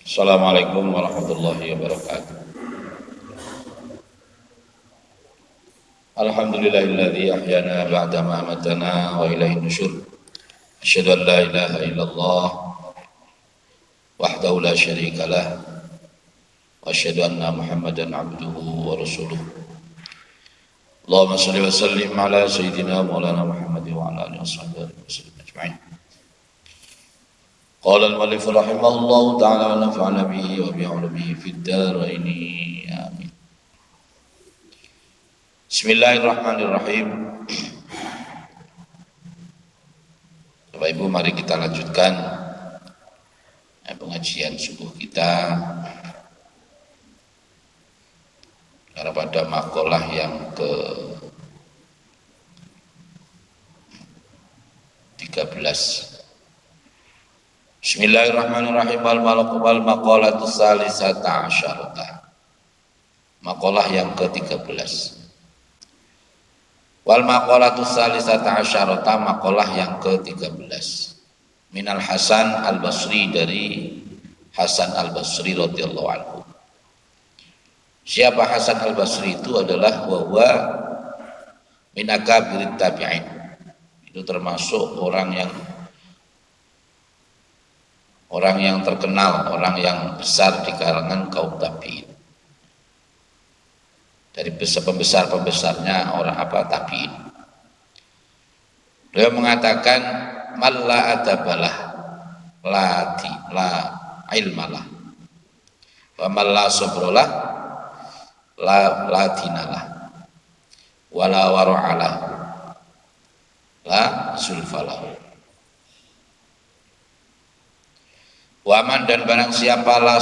Assalamualaikum warahmatullahi wabarakatuh. Alhamdulillahilladzi ahyana ba'da ma amatana wa ilaihin nusyur. Asyhadu an la ilaha illallah wahdahu la syarika lah wa asyhadu anna Muhammadan abduhu wa rasuluh. Allahumma shalli wa sallim ala sayyidina maulana Muhammad wa ala alihi washabihi wasallam ajma'in. Qala al-muallif rahimahullahu ta'ala wa nafa'ana bihi wa bi'ulumihi fid dharain. Amin. Bismillahirrahmanirrahim. Bapak Ibu, mari kita lanjutkan pengajian subuh kita karena pada maqalah yang ke 13. Bismillahirrahmanirrahim. Wal maqalatus salisata asyarata. Maqalah yang ke-13. Wal maqalatus salisata asyarata, maqalah yang ke-13. Minal Hasan Al-Basri, dari Hasan Al-Basri radhiyallahu anhu. Siapa Hasan Al-Basri itu adalah bahwa min akabirit tabi'in. Itu termasuk orang yang terkenal, orang yang besar di kalangan kaum tabi'in. Dari pembesar-pembesarnya orang tabi'in. Beliau mengatakan man la adabalah la ilmalah wa man la sabralah la dinalah wa la wara'alah la zulfalah. Waman dan barang siapalah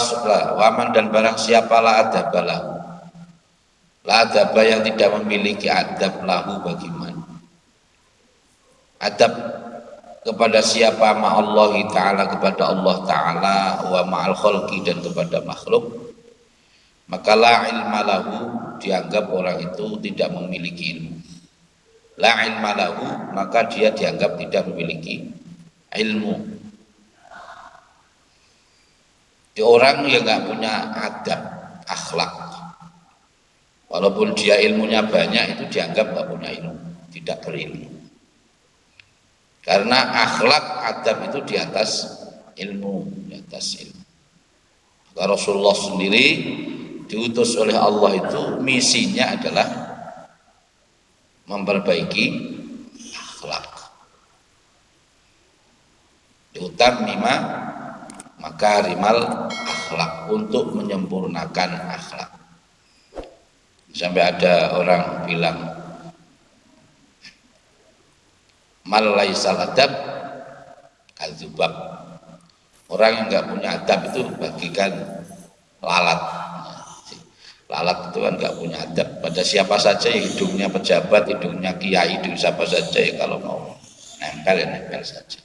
adabalah, la adaba yang tidak memiliki adab lahu bagiman. Adab kepada siapa, ma'allahi ta'ala, kepada Allah ta'ala, wa ma'al khalqi, dan kepada makhluk, maka la ilma lahu, dianggap orang itu tidak memiliki ilmu. La ilma lahu, maka dia dianggap tidak memiliki ilmu. Orang yang nggak punya adab, akhlak, walaupun dia ilmunya banyak, itu dianggap nggak punya ilmu, tidak berilmu. Karena akhlak, adab itu di atas ilmu, Maka Rasulullah sendiri diutus oleh Allah itu misinya adalah memperbaiki akhlak. Diutammima makarimal akhlak, untuk menyempurnakan akhlak. Sampai ada orang bilang mal laisal adab kadzubab, orang yang enggak punya adab itu bagikan lalat. Lalat itu kan enggak punya adab pada siapa saja, ya hidungnya pejabat, hidungnya kiai, hidung siapa saja, ya kalau mau nempel ya nempel saja.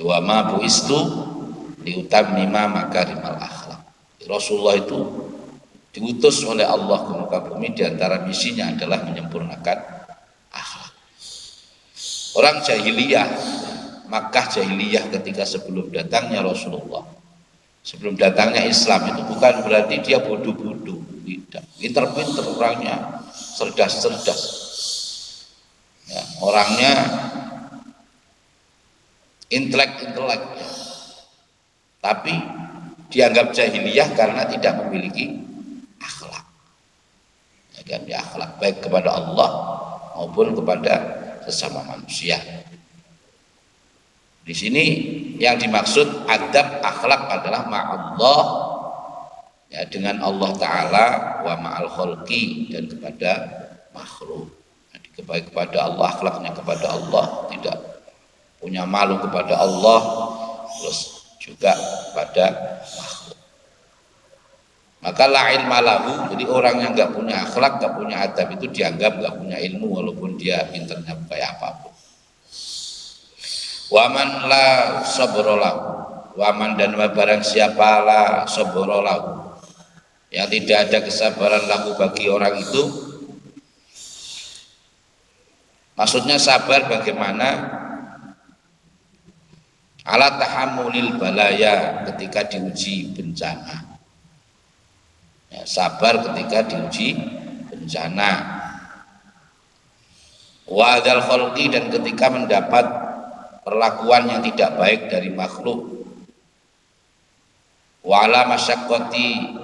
Wa ma buistu liutammima makarimal akhlak. Rasulullah itu diutus oleh Allah ke muka bumi, di antara misinya adalah menyempurnakan akhlak. Orang jahiliyah, Makkah jahiliyah ketika sebelum datangnya Rasulullah, sebelum datangnya Islam, itu bukan berarti dia bodoh-bodoh, tidak. Pinter-pinter orangnya, cerdas-cerdas. Ya, orangnya intelek ya. Tapi dianggap jahiliyah karena tidak memiliki akhlak. Ya kan, akhlak baik kepada Allah maupun kepada sesama manusia. Di sini yang dimaksud adab akhlak adalah ma'allah, ya, dengan Allah Ta'ala, wa ma'al khalqi, dan kepada makhluk. Jadi baik kepada Allah, akhlaknya kepada Allah, tidak punya malu kepada Allah, terus juga pada makhluk. Maka la ilma lahu, jadi orang yang enggak punya akhlak, enggak punya adab, itu dianggap enggak punya ilmu walaupun dia pinternya kayak apapun. Waman la sabra lahu, waman dan barang siapa la sabra lahu, yang tidak ada kesabaran lahu bagi orang itu. Maksudnya sabar bagaimana ala tahammulil balaya, ketika diuji bencana. Ya, sabar ketika diuji bencana. Wa dzal khalqi, dan ketika mendapat perlakuan yang tidak baik dari makhluk. Wa ala masyaqqati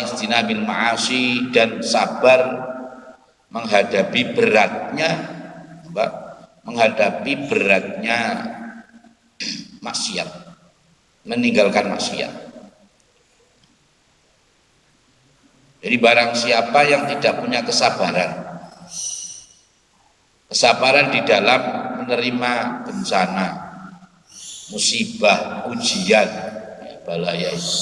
istinabil ma'asi, dan sabar menghadapi beratnya maksiat, meninggalkan maksiat. Jadi barang siapa yang tidak punya kesabaran di dalam menerima bencana, musibah, ujian, balaya itu,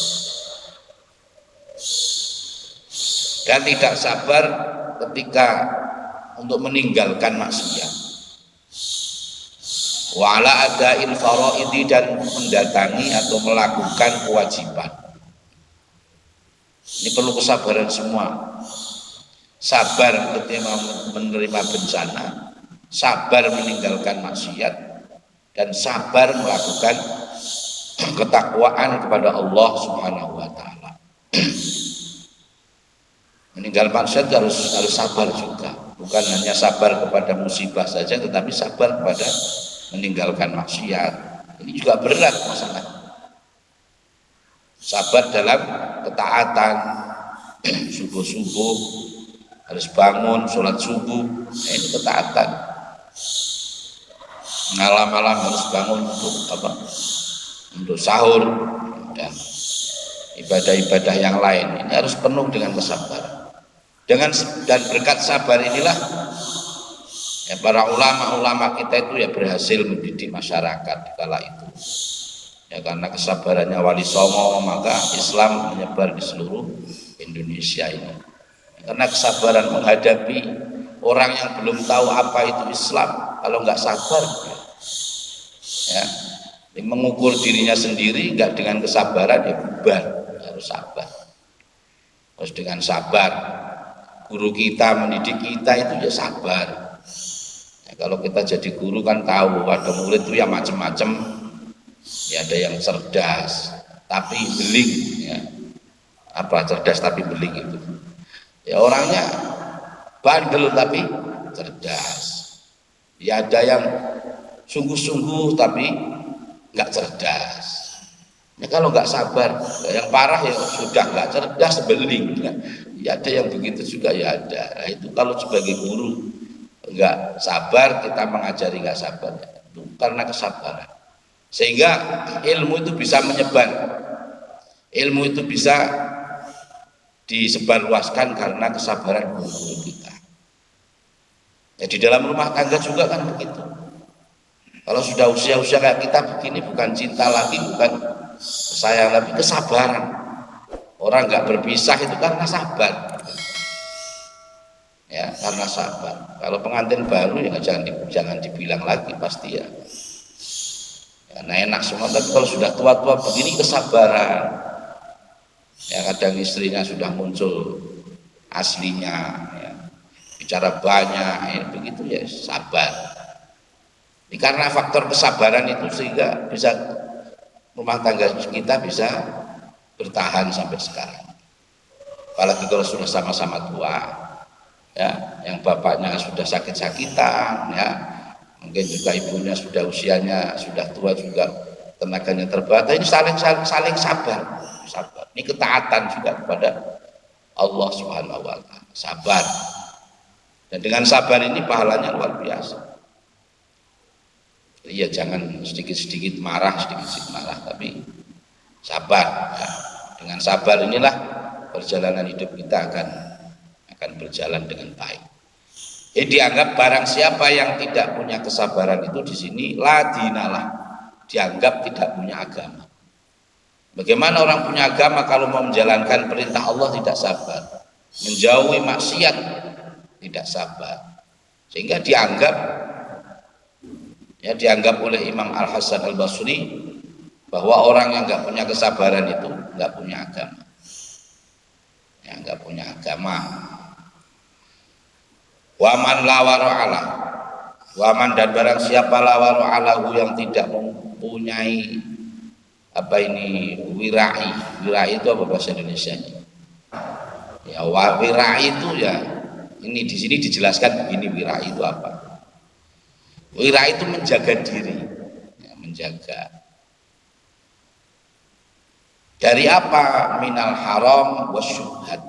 dan tidak sabar ketika untuk meninggalkan maksiat, wala adail faraidi, dan mendatangi atau melakukan kewajiban. Ini perlu kesabaran semua. Sabar ketika menerima bencana, sabar meninggalkan maksiat, dan sabar melakukan ketakwaan kepada Allah Subhanahu wa taala. Meninggalkan maksiat harus sabar juga. Bukan hanya sabar kepada musibah saja, tetapi sabar kepada meninggalkan maksiat. Ini juga berat masalah. Sabar dalam ketaatan, subuh-subuh harus bangun, sholat subuh, ini ketaatan. Malam-malam harus bangun untuk sahur dan ibadah-ibadah yang lain. Ini harus penuh dengan kesabaran. Dan berkat sabar inilah ya, para ulama-ulama kita itu ya berhasil mendidik masyarakat di kala itu. Ya, karena kesabarannya Wali Songo, maka Islam menyebar di seluruh Indonesia ini. Karena kesabaran menghadapi orang yang belum tahu apa itu Islam, kalau nggak sabar, ya, mengukur dirinya sendiri nggak dengan kesabaran, ya bubar. Harus sabar. Harus dengan sabar. Guru kita mendidik kita itu ya sabar. Ya, kalau kita jadi guru kan tahu ada murid itu yang macam-macam. Ya, ada yang cerdas tapi beling, ya. Apa cerdas tapi beling itu? Ya, orangnya bandel tapi cerdas. Ya, ada yang sungguh-sungguh tapi nggak cerdas. Ya, kalau nggak sabar, yang parah ya sudah nggak cerdas, beling. Ya, ada yang begitu juga, ya ada. Nah, itu kalau sebagai guru nggak sabar, kita mengajari nggak sabar, itu karena kesabaran. Sehingga ilmu itu bisa menyebar, ilmu itu bisa disebarluaskan karena kesabaran guru-guru kita. Ya, di dalam rumah tangga juga kan begitu. Kalau sudah usia-usia kayak kita begini, bukan cinta lagi, bukan sayang, tapi kesabaran. Orang nggak berpisah itu karena sabar. Ya, karena sabar. Kalau pengantin baru ya jangan dibilang lagi, pasti ya. Nah, enak semua, tapi kalau sudah tua-tua begini kesabaran. Ya, kadang istrinya sudah muncul aslinya, ya, bicara banyak, ya, begitu ya sabar. Ini karena faktor kesabaran itu sehingga bisa rumah tangga kita bisa bertahan sampai sekarang. Apalagi kalau sudah sama-sama tua, ya, yang bapaknya sudah sakit-sakitan, ya. Mungkin juga ibunya sudah usianya sudah tua juga, tenaganya terbatas. Ini saling sabar. Ini ketaatan juga kepada Allah Subhanahu wa taala. Sabar. Dan dengan sabar ini pahalanya luar biasa. Iya, jangan sedikit-sedikit marah, tapi sabar. Ya. Dengan sabar inilah perjalanan hidup kita akan berjalan dengan baik. Jadi dianggap barang siapa yang tidak punya kesabaran itu di sini ladinalah, dianggap tidak punya agama. Bagaimana orang punya agama kalau mau menjalankan perintah Allah tidak sabar, menjauhi maksiat tidak sabar, sehingga dianggap oleh Imam Al Hasan Al Basri bahwa orang yang nggak punya kesabaran itu nggak punya agama, ya, nggak punya agama. Waman lawaro Allah, Waman dan barang siapa lawaru alahu yang tidak mempunyai apa ini wirai. Wirai itu apa bahasa Indonesianya? Ya wirai itu ya ini di sini dijelaskan begini, wirai itu apa? Wirai itu menjaga diri, ya, menjaga dari apa? Minal haram wasyubhat,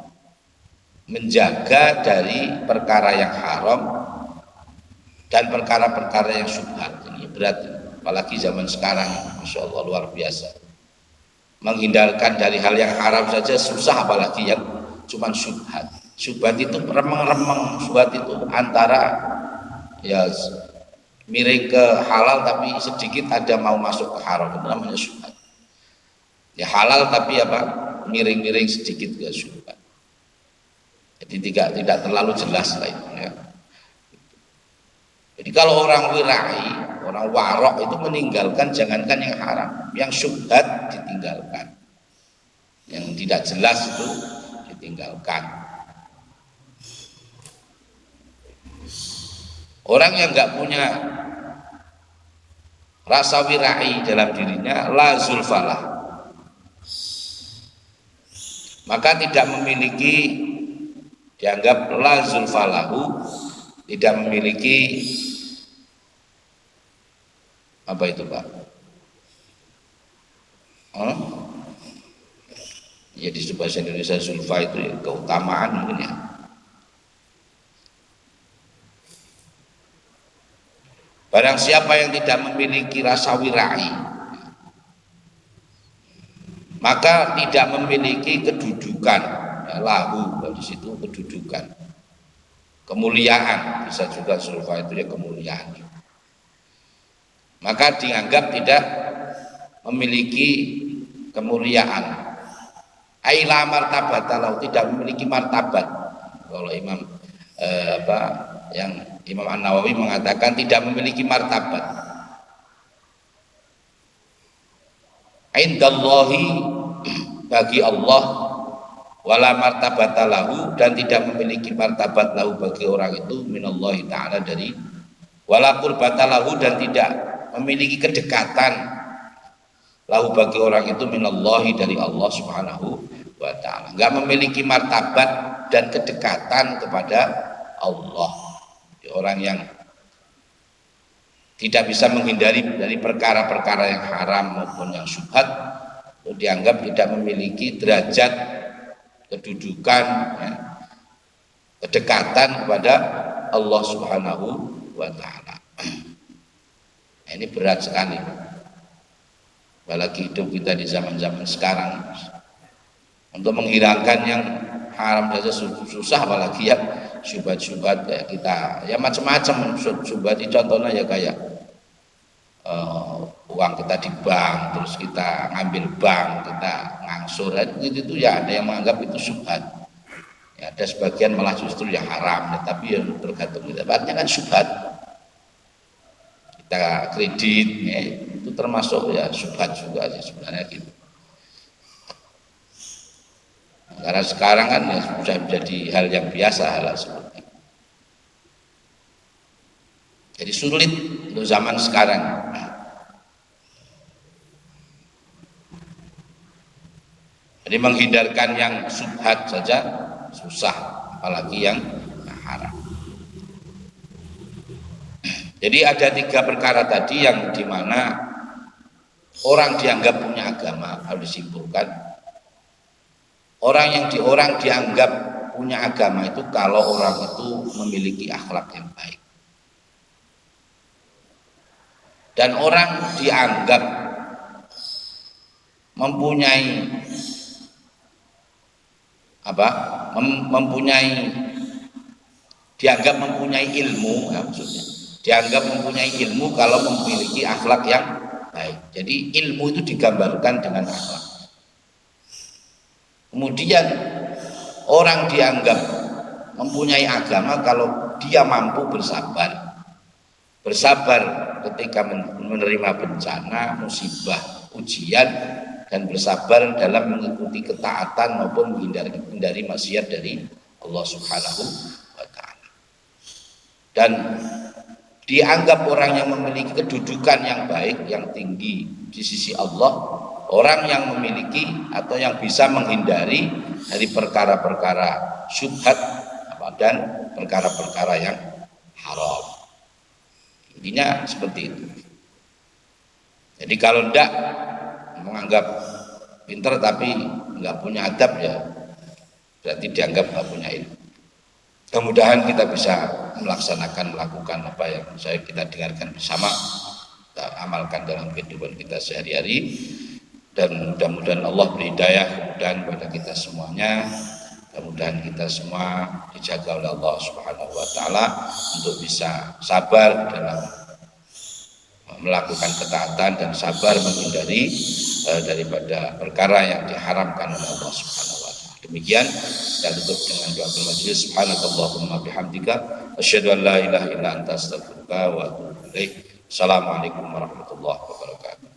menjaga dari perkara yang haram dan perkara-perkara yang syubhat. Ini berat, apalagi zaman sekarang, masya Allah luar biasa. Menghindarkan dari hal yang haram saja susah, apalagi yang cuman syubhat. Syubhat itu remeng-remeng, syubhat itu antara ya miring ke halal tapi sedikit ada mau masuk ke haram, itu namanya syubhat. Ya halal tapi apa? Miring-miring sedikit ke syubhat. Jadi tidak terlalu jelas lah itu ya. Jadi kalau orang wirai, orang warok itu meninggalkan jangankan yang haram, yang syubhat ditinggalkan, yang tidak jelas itu ditinggalkan. Orang yang nggak punya rasa wirai dalam dirinya, la zulfalah, maka tidak memiliki, dianggap la zulfalahu, tidak memiliki apa itu Pak? Ya di bahasa Indonesia zulfa itu ya, keutamaan mungkin ya. Barang siapa yang tidak memiliki rasa wirai, maka tidak memiliki kedudukan, ya, lahu di situ kedudukan, kemuliaan, bisa juga zulfa itu ya kemuliaan. Maka dianggap tidak memiliki kemuliaan. Aila martabatalau, tidak memiliki martabat. Kalau Imam yang Imam An-Nawawi mengatakan tidak memiliki martabat. Indallahi, bagi Allah, wala martabatalahu, dan tidak memiliki martabat lahu bagi orang itu, minallahi ta'ala, dari wala qurbatalahu, dan tidak memiliki kedekatan lahu bagi orang itu minallahi, dari Allah subhanahu wa ta'ala. Enggak memiliki martabat dan kedekatan kepada Allah. Orang yang tidak bisa menghindari dari perkara-perkara yang haram maupun yang syubhat, itu dianggap tidak memiliki derajat, kedudukan, ya, kedekatan kepada Allah subhanahu wa ta'ala. Ini berat sekali, apalagi hidup kita di zaman-zaman sekarang. Untuk menghilangkan yang haram saja susah, apalagi ya syubhat-syubhat kayak kita, ya macam-macam syubhat. Contohnya ya kayak uang kita di bank, terus kita ngambil bank, kita ngangsur, itu ya ada yang menganggap itu syubhat. Ya, ada sebagian malah justru yang haram, ya, tapi yang tergantung kita. Artinya kan syubhat. Kita kredit, ya, itu termasuk ya syubhat juga sih sebenarnya gitu. Karena sekarang kan ya sudah menjadi hal yang biasa, hal seperti itu. Jadi sulit untuk zaman sekarang. Jadi menghindarkan yang syubhat saja susah, apalagi yang haram. Jadi ada 3 perkara tadi yang dimana orang dianggap punya agama, harus disimpulkan. Orang dianggap punya agama itu kalau orang itu memiliki akhlak yang baik. Dan orang dianggap mempunyai dianggap mempunyai ilmu, ya, maksudnya dianggap mempunyai ilmu kalau memiliki akhlak yang baik. Jadi ilmu itu digambarkan dengan akhlak. Kemudian orang dianggap mempunyai agama kalau dia mampu bersabar. Bersabar ketika menerima bencana, musibah, ujian, dan bersabar dalam mengikuti ketaatan maupun menghindari maksiat dari Allah Subhanahu wa ta'ala. Dan dianggap orang yang memiliki kedudukan yang baik, yang tinggi di sisi Allah, orang yang memiliki atau yang bisa menghindari dari perkara-perkara syubhat dan perkara-perkara yang haram. Intinya seperti itu. Jadi kalau tidak menganggap pintar tapi nggak punya adab, ya berarti dianggap nggak punya ilmu. Mudah-mudahan kita bisa melakukan apa yang kita dengarkan bersama, kita amalkan dalam kehidupan kita sehari-hari, dan mudah-mudahan Allah beri hidayah kemudahan pada kita semuanya. Mudah-mudahan kita semua dijaga oleh Allah Subhanahu wa taala untuk bisa sabar dalam melakukan ketaatan dan sabar menghindari daripada perkara yang diharamkan oleh Allah Subhanahu wa taala. Demikian, dan tutup dengan doa majelis. Subhanakallahumma bihamdika asyhadu an la ilaha illa anta astaghfiruka wa atubu ilaik. Assalamualaikum warahmatullahi wabarakatuh.